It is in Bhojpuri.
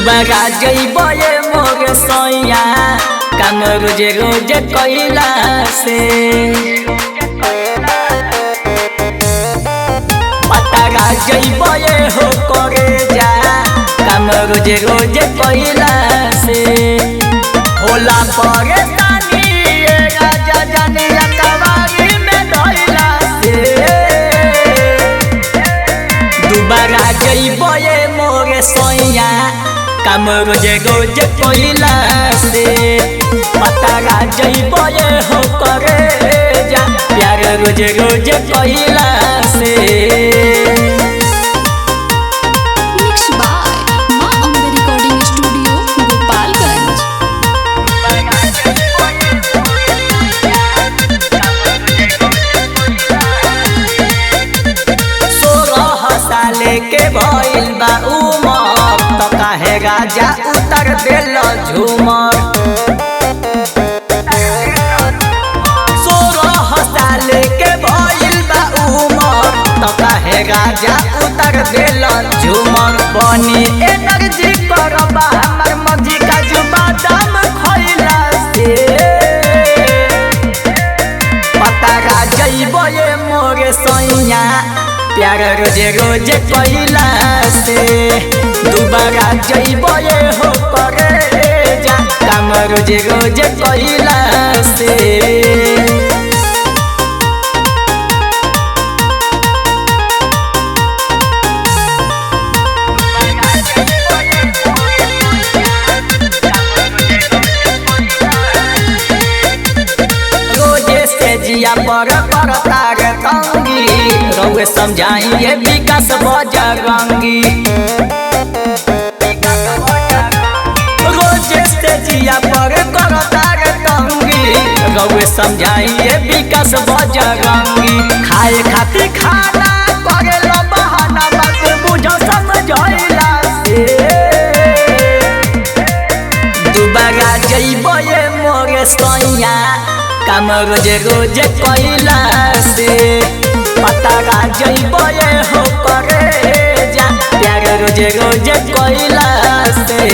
दुबारा जइबे मोर सैया काम रोजे रोजे कइला से पतारा जइबे हो करे जा काम रोजे रोजे कइला से होला परेशानी राजा जानिया कवारी में धइला से दुबारा जइबे मोर सैया काम रोजे रोजे कइला से पतारा जइबे हो करे जा प्यार रोजे रोजे कइला से। Mixed by माँ अम्बे रिकॉर्डिंग स्टूडियो गोपालगंज। सोलह साल के भइल बा उमर त काहे राजा उतर देल झूमर। 16 साल के भइल बा उमर त काहे राजा उतर देल झूमर। बनी एनर्जी करबा हमर मजी का बादाम खइला से पतारा जइबे मोर सैया प्यार रोजे रोजे कइला से दुबारा जइबे हो करे जा काम रोजे रोजे कइला से। रोजे से जिया पर तार तंगी रउए समझाइए विकास बजरंगी। रोजे से जिया पर तार तंगी रउए समझाइए विकास बजरंगी। खाए खातिर खाना करेला बहाना बात बुझो समझैला से दुबारा जइबे मोर सैया काम रोजे रोजे कइला से पतारा जइबे हो करे जा प्यार रोजे रोजे कइला से।